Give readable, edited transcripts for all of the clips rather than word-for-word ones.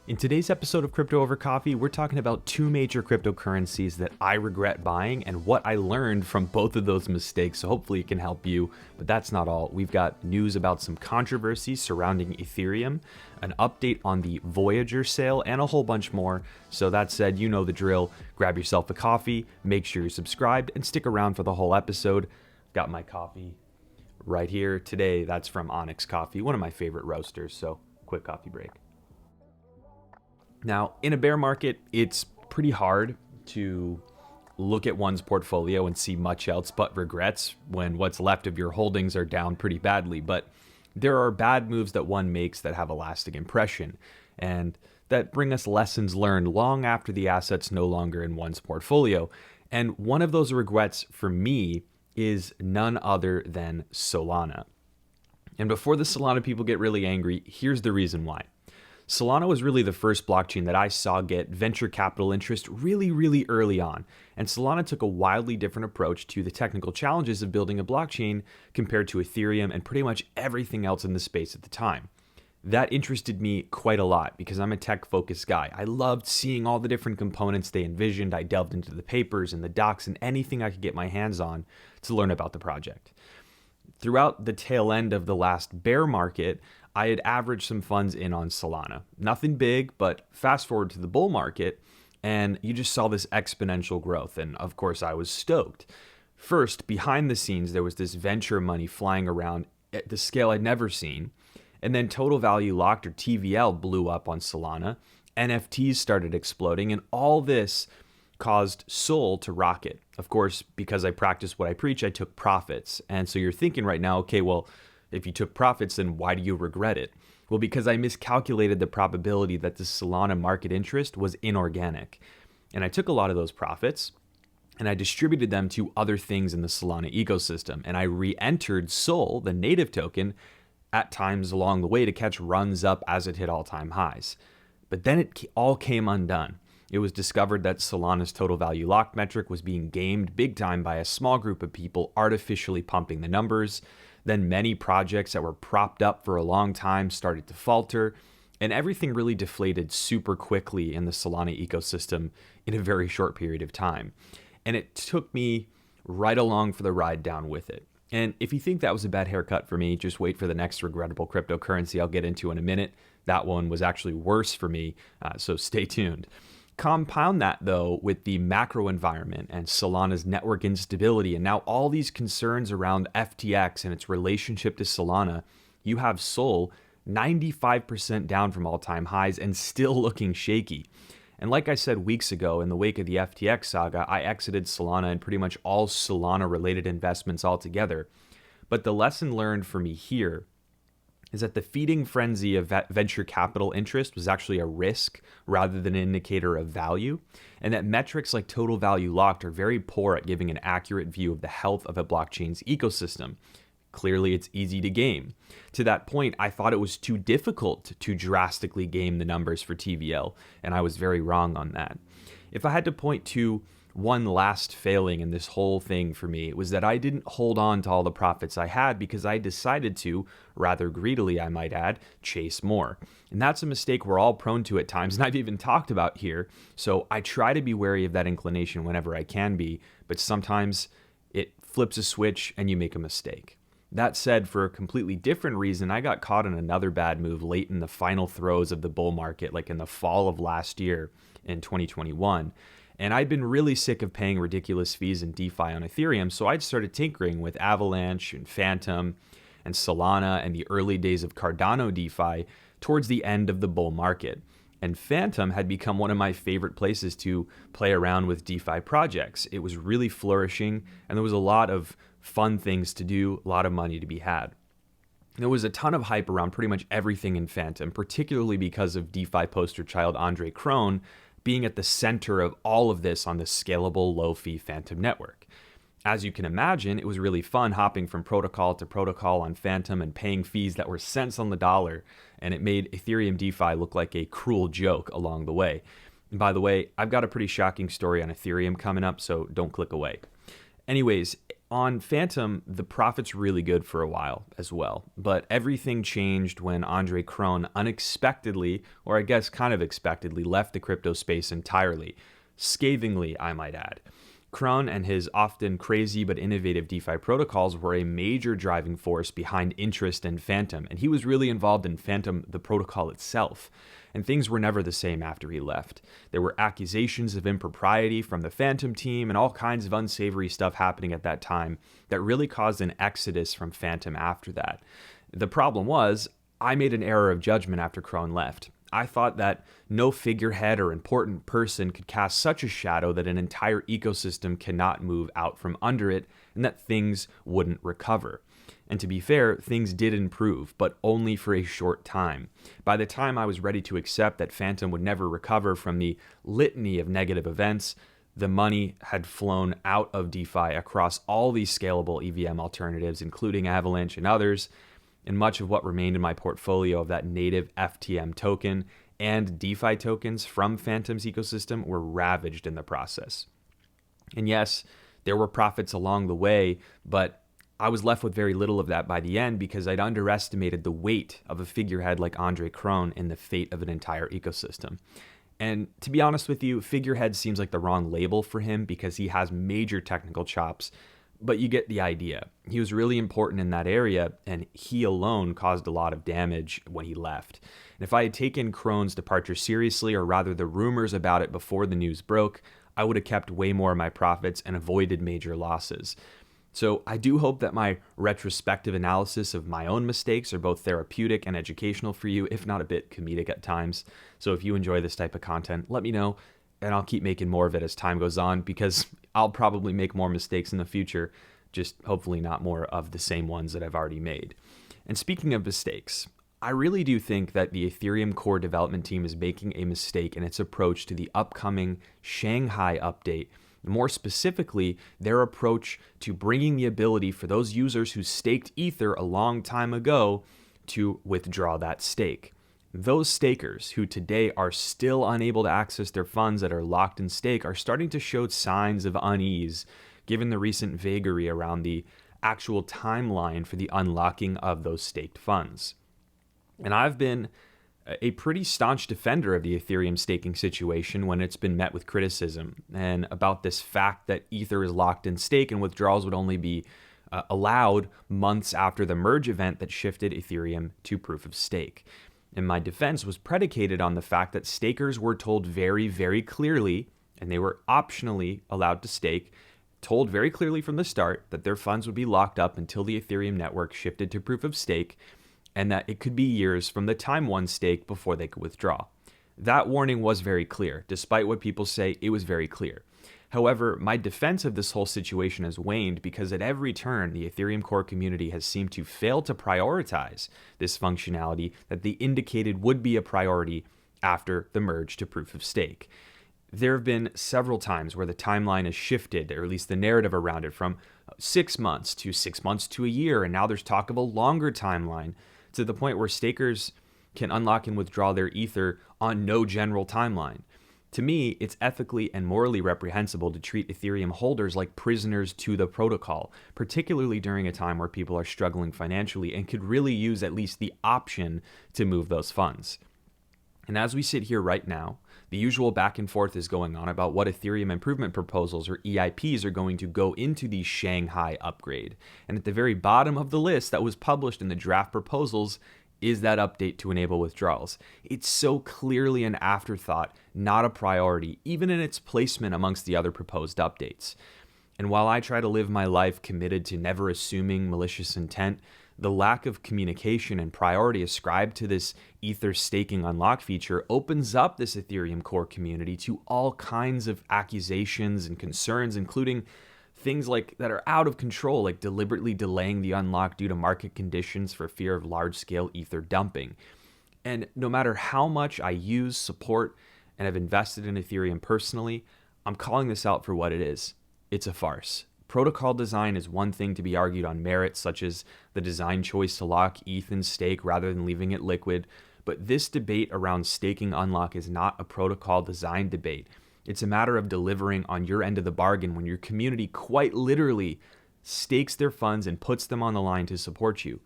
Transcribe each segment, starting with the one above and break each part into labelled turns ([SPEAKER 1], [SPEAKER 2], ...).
[SPEAKER 1] In today's episode of Crypto Over Coffee, we're talking about two major cryptocurrencies that I regret buying and what I learned from both of those mistakes. So hopefully it can help you, but that's not all. We've got news about some controversies surrounding Ethereum, an update on the Voyager sale, and a whole bunch more. So that said, you know the drill. Grab yourself a coffee, make sure you're subscribed, and stick around for the whole episode. Got my coffee right here today. That's from Onyx Coffee, one of my favorite roasters. So quick coffee break. Now, in a bear market, it's pretty hard to look at one's portfolio and see much else but regrets when what's left of your holdings are down pretty badly. But there are bad moves that one makes that have a lasting impression and that bring us lessons learned long after the asset's no longer in one's portfolio. And one of those regrets for me is none other than Solana. And before the Solana people get really angry, here's the reason why. Solana was really the first blockchain that I saw get venture capital interest really early on. And Solana took a wildly different approach to the technical challenges of building a blockchain compared to Ethereum and pretty much everything else in the space at the time. That interested me quite a lot because I'm a tech-focused guy. I loved seeing all the different components they envisioned. I delved into the papers and the docs and anything I could get my hands on to learn about the project. Throughout the tail end of the last bear market, I had averaged some funds in on Solana. Nothing big, but fast forward to the bull market, and you just saw this exponential growth. And of course, I was stoked. First, behind the scenes, there was this venture money flying around at the scale I'd never seen. And then total value locked, or TVL, blew up on Solana. NFTs started exploding, and all this caused Sol to rocket. Of course, because I practice what I preach, I took profits. And so you're thinking right now, okay, well, if you took profits, then why do you regret it? Well, because I miscalculated the probability that the Solana market interest was inorganic. And I took a lot of those profits and I distributed them to other things in the Solana ecosystem. And I re-entered Sol, the native token, at times along the way to catch runs up as it hit all-time highs. But then it all came undone. It was discovered that Solana's total value locked metric was being gamed big time by a small group of people artificially pumping the numbers. Then many projects that were propped up for a long time started to falter, and everything really deflated super quickly in the Solana ecosystem in a very short period of time. And it took me right along for the ride down with it. And if you think that was a bad haircut for me, just wait for the next regrettable cryptocurrency I'll get into in a minute. That one was actually worse for me, so stay tuned. Compound that, though, with the macro environment and Solana's network instability, and now all these concerns around FTX and its relationship to Solana, you have Sol 95% down from all-time highs and still looking shaky. And like I said weeks ago, in the wake of the FTX saga, I exited Solana and pretty much all Solana-related investments altogether. But the lesson learned for me here is that the feeding frenzy of venture capital interest was actually a risk rather than an indicator of value, and that metrics like total value locked are very poor at giving an accurate view of the health of a blockchain's ecosystem. Clearly, it's easy to game. To that point, I thought it was too difficult to drastically game the numbers for TVL, and I was very wrong on that. If I had to point to one last failing in this whole thing for me, it was that I didn't hold on to all the profits I had because I decided to, rather greedily I might add, chase more. And that's a mistake we're all prone to at times, and I've even talked about here. So I try to be wary of that inclination whenever I can be, but sometimes it flips a switch and you make a mistake. That said, for a completely different reason, I got caught in another bad move late in the final throes of the bull market, like in the fall of last year in 2021. And I'd been really sick of paying ridiculous fees in DeFi on Ethereum, so I'd started tinkering with Avalanche and Phantom and Solana and the early days of Cardano DeFi towards the end of the bull market. And Phantom had become one of my favorite places to play around with DeFi projects. It was really flourishing, and there was a lot of fun things to do, a lot of money to be had. There was a ton of hype around pretty much everything in Phantom, particularly because of DeFi poster child Andre Krohn being at the center of all of this on the scalable low-fee Phantom network. As you can imagine, it was really fun hopping from protocol to protocol on Phantom and paying fees that were cents on the dollar, and it made Ethereum DeFi look like a cruel joke along the way. And by the way, I've got a pretty shocking story on Ethereum coming up, so don't click away. Anyways, On Phantom, the profit's really good for a while as well, but everything changed when Andre Krohn unexpectedly, or I guess kind of expectedly, left the crypto space entirely. Scathingly, I might add. Krohn and his often crazy but innovative DeFi protocols were a major driving force behind interest in Phantom, and he was really involved in Phantom, the protocol itself. And things were never the same after he left. There were accusations of impropriety from the Phantom team and all kinds of unsavory stuff happening at that time that really caused an exodus from Phantom after that. The problem was, I made an error of judgment after Krohn left. I thought that no figurehead or important person could cast such a shadow that an entire ecosystem cannot move out from under it and that things wouldn't recover. And to be fair, things did improve, but only for a short time. By the time I was ready to accept that Phantom would never recover from the litany of negative events, the money had flown out of DeFi across all these scalable EVM alternatives, including Avalanche and others, and much of what remained in my portfolio of that native FTM token and DeFi tokens from Phantom's ecosystem were ravaged in the process. And yes, there were profits along the way, but I was left with very little of that by the end because I'd underestimated the weight of a figurehead like Andre Krohn in the fate of an entire ecosystem. And to be honest with you, figurehead seems like the wrong label for him because he has major technical chops, but you get the idea. He was really important in that area, and he alone caused a lot of damage when he left. And if I had taken Krohn's departure seriously, or rather the rumors about it before the news broke, I would have kept way more of my profits and avoided major losses. So I do hope that my retrospective analysis of my own mistakes are both therapeutic and educational for you, if not a bit comedic at times. So if you enjoy this type of content, let me know, and I'll keep making more of it as time goes on because I'll probably make more mistakes in the future, just hopefully not more of the same ones that I've already made. And speaking of mistakes, I really do think that the Ethereum core development team is making a mistake in its approach to the upcoming Shanghai update. More specifically, their approach to bringing the ability for those users who staked Ether a long time ago to withdraw that stake. Those stakers who today are still unable to access their funds that are locked in stake are starting to show signs of unease, given the recent vagary around the actual timeline for the unlocking of those staked funds. And I've been a pretty staunch defender of the Ethereum staking situation when it's been met with criticism, and about this fact that Ether is locked in stake and withdrawals would only be allowed months after the merge event that shifted Ethereum to proof of stake. And my defense was predicated on the fact that stakers were told very, very clearly, and they were optionally allowed to stake, told very clearly from the start that their funds would be locked up until the Ethereum network shifted to proof of stake, and that it could be years from the time one stake before they could withdraw. That warning was very clear. Despite what people say, it was very clear. However, my defense of this whole situation has waned because at every turn, the Ethereum core community has seemed to fail to prioritize this functionality that they indicated would be a priority after the merge to proof of stake. There have been several times where the timeline has shifted, or at least the narrative around it, from 6 months to 6 months to a year, and now there's talk of a longer timeline, to the point where stakers can unlock and withdraw their Ether on no general timeline. To me, it's ethically and morally reprehensible to treat Ethereum holders like prisoners to the protocol, particularly during a time where people are struggling financially and could really use at least the option to move those funds. And as we sit here right now, the usual back and forth is going on about what Ethereum improvement proposals, or EIPs, are going to go into the Shanghai upgrade. And at the very bottom of the list that was published in the draft proposals is that update to enable withdrawals. It's so clearly an afterthought, not a priority, even in its placement amongst the other proposed updates. And while I try to live my life committed to never assuming malicious intent, the lack of communication and priority ascribed to this Ether staking unlock feature opens up this Ethereum core community to all kinds of accusations and concerns, including things like that are out of control, like deliberately delaying the unlock due to market conditions for fear of large-scale Ether dumping. And no matter how much I use, support, and have invested in Ethereum personally, I'm calling this out for what it is. It's a farce. Protocol design is one thing to be argued on merits, such as the design choice to lock ETH in stake rather than leaving it liquid, but this debate around staking unlock is not a protocol design debate. It's a matter of delivering on your end of the bargain when your community quite literally stakes their funds and puts them on the line to support you.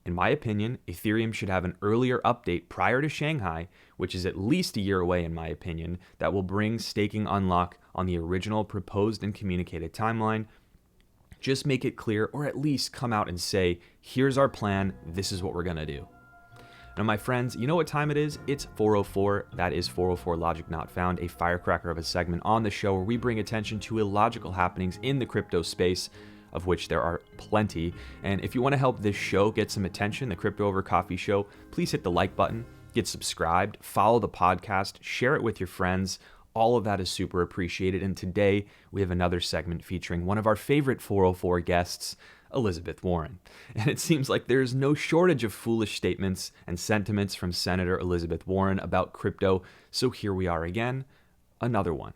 [SPEAKER 1] In my opinion, Ethereum should have an earlier update prior to Shanghai, which is at least a year away in my opinion, that will bring staking unlock on the original proposed and communicated timeline. Just make it clear, or at least come out and say, here's our plan, this is what we're going to do. Now, my friends, you know what time it is? It's 4:04. That is 4:04 Logic Not Found, a firecracker of a segment on the show where we bring attention to illogical happenings in the crypto space, of which there are plenty. And if you want to help this show get some attention, the Crypto Over Coffee Show, please hit the like button, get subscribed, follow the podcast, share it with your friends. All of that is super appreciated. And today we have another segment featuring one of our favorite 404 guests, Elizabeth Warren. And it seems like there's no shortage of foolish statements and sentiments from Senator Elizabeth Warren about crypto. So here we are again, another one.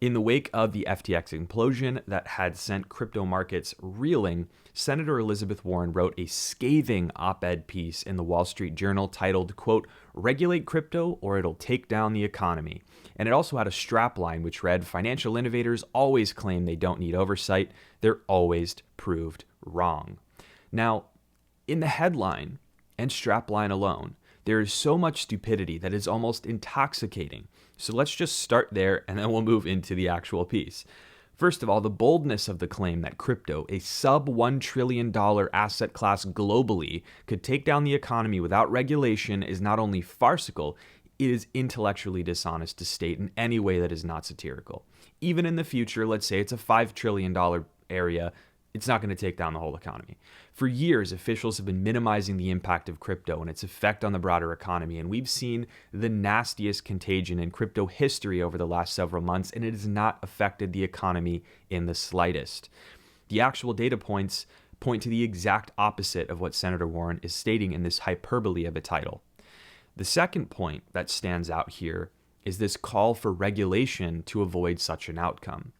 [SPEAKER 1] In the wake of the FTX implosion that had sent crypto markets reeling, Senator Elizabeth Warren wrote a scathing op-ed piece in the Wall Street Journal titled, quote, "Regulate crypto or it'll take down the economy." And it also had a strapline which read, "Financial innovators always claim they don't need oversight. They're always proved wrong." Now, in the headline and strapline alone, there is so much stupidity that is almost intoxicating. So let's just start there and then we'll move into the actual piece. First of all, the boldness of the claim that crypto, a sub $1 trillion asset class globally, could take down the economy without regulation is not only farcical, it is intellectually dishonest to state in any way that is not satirical. Even in the future, let's say it's a $5 trillion area, it's not going to take down the whole economy. For years, officials have been minimizing the impact of crypto and its effect on the broader economy, and we've seen the nastiest contagion in crypto history over the last several months, and it has not affected the economy in the slightest. The actual data points point to the exact opposite of what Senator Warren is stating in this hyperbole of a title. The second point that stands out here is this call for regulation to avoid such an outcome.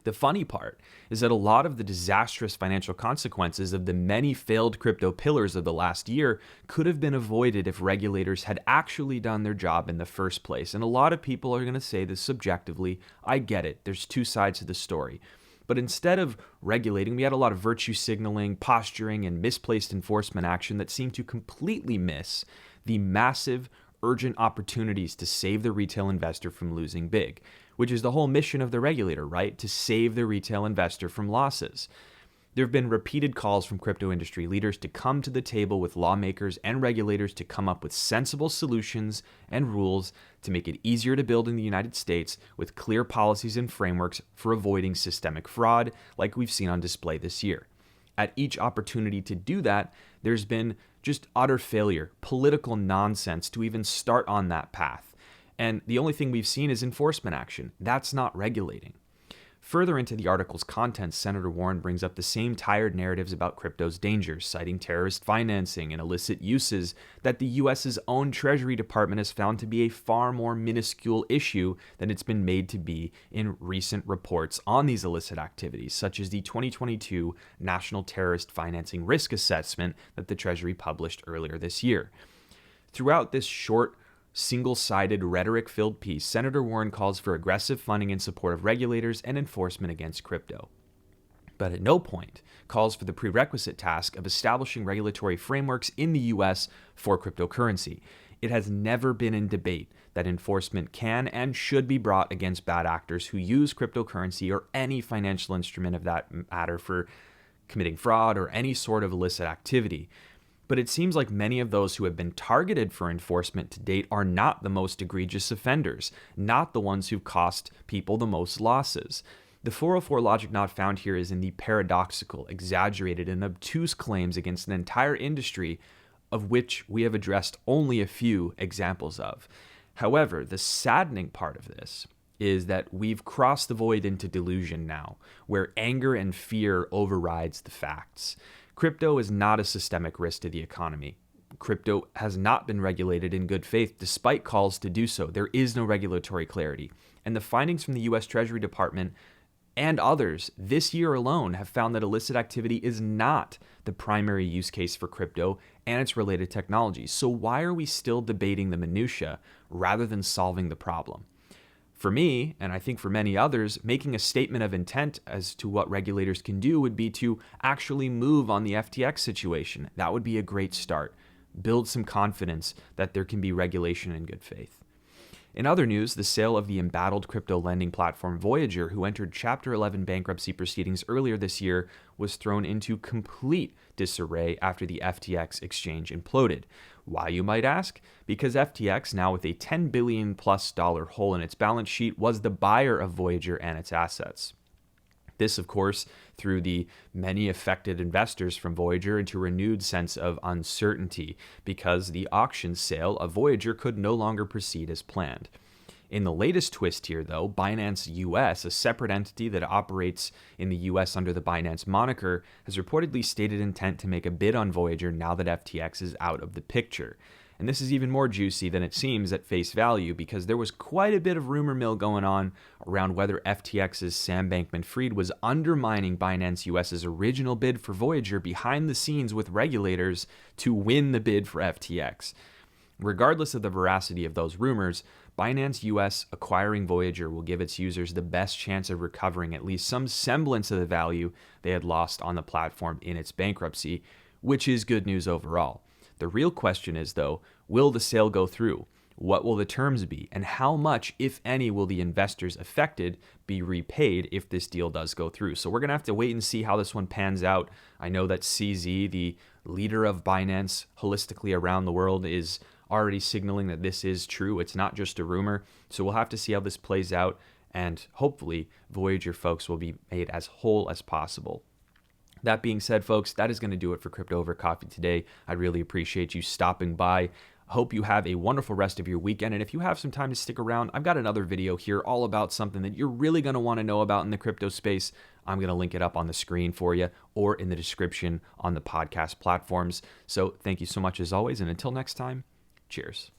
[SPEAKER 1] The funny part is that a lot of the disastrous financial consequences of the many failed crypto pillars of the last year could have been avoided if regulators had actually done their job in the first place. And a lot of people are going to say this subjectively. I get it. There's two sides to the story. But instead of regulating, we had a lot of virtue signaling, posturing, and misplaced enforcement action that seemed to completely miss the massive, urgent opportunities to save the retail investor from losing big, which is the whole mission of the regulator, right? To save the retail investor from losses. There have been repeated calls from crypto industry leaders to come to the table with lawmakers and regulators to come up with sensible solutions and rules to make it easier to build in the United States with clear policies and frameworks for avoiding systemic fraud like we've seen on display this year. At each opportunity to do that, there's been just utter failure, political nonsense to even start on that path. And the only thing we've seen is enforcement action. That's not regulating. Further into the article's contents, Senator Warren brings up the same tired narratives about crypto's dangers, citing terrorist financing and illicit uses that the US's own Treasury Department has found to be a far more minuscule issue than it's been made to be in recent reports on these illicit activities, such as the 2022 National Terrorist Financing Risk Assessment that the Treasury published earlier this year. Throughout this short, single-sided, rhetoric-filled piece, Senator Warren calls for aggressive funding in support of regulators and enforcement against crypto, but at no point calls for the prerequisite task of establishing regulatory frameworks in the U.S. for cryptocurrency. It has never been in debate that enforcement can and should be brought against bad actors who use cryptocurrency or any financial instrument of that matter for committing fraud or any sort of illicit activity. But it seems like many of those who have been targeted for enforcement to date are not the most egregious offenders, not the ones who've cost people the most losses. The 404 logic not found here is in the paradoxical, exaggerated, and obtuse claims against an entire industry of which we have addressed only a few examples of. However, the saddening part of this is that we've crossed the void into delusion now, where anger and fear overrides the facts. Crypto is not a systemic risk to the economy. Crypto has not been regulated in good faith despite calls to do so. There is no regulatory clarity. And the findings from the U.S. Treasury Department and others this year alone have found that illicit activity is not the primary use case for crypto and its related technologies. So why are we still debating the minutia rather than solving the problem? For me, and I think for many others, making a statement of intent as to what regulators can do would be to actually move on the FTX situation. That would be a great start. Build some confidence that there can be regulation in good faith. In other news, the sale of the embattled crypto lending platform Voyager, who entered Chapter 11 bankruptcy proceedings earlier this year, was thrown into complete disarray after the FTX exchange imploded. Why, you might ask? Because FTX, now with a $10 billion plus hole in its balance sheet, was the buyer of Voyager and its assets. This, of course, threw the many affected investors from Voyager into a renewed sense of uncertainty because the auction sale of Voyager could no longer proceed as planned. In the latest twist here, though, Binance US, a separate entity that operates in the US under the Binance moniker, has reportedly stated intent to make a bid on Voyager now that FTX is out of the picture. And this is even more juicy than it seems at face value because there was quite a bit of rumor mill going on around whether FTX's Sam Bankman-Fried was undermining Binance US's original bid for Voyager behind the scenes with regulators to win the bid for FTX. Regardless of the veracity of those rumors, Binance US acquiring Voyager will give its users the best chance of recovering at least some semblance of the value they had lost on the platform in its bankruptcy, which is good news overall. The real question is, though, will the sale go through? What will the terms be? And how much, if any, will the investors affected be repaid if this deal does go through? So we're going to have to wait and see how this one pans out. I know that CZ, the leader of Binance holistically around the world, is already signaling that this is true. It's not just a rumor. So we'll have to see how this plays out. And hopefully, Voyager folks will be made as whole as possible. That being said, folks, that is going to do it for Crypto Over Coffee today. I really appreciate you stopping by. Hope you have a wonderful rest of your weekend. And if you have some time to stick around, I've got another video here all about something that you're really going to want to know about in the crypto space. I'm going to link it up on the screen for you or in the description on the podcast platforms. So thank you so much as always. And until next time, cheers.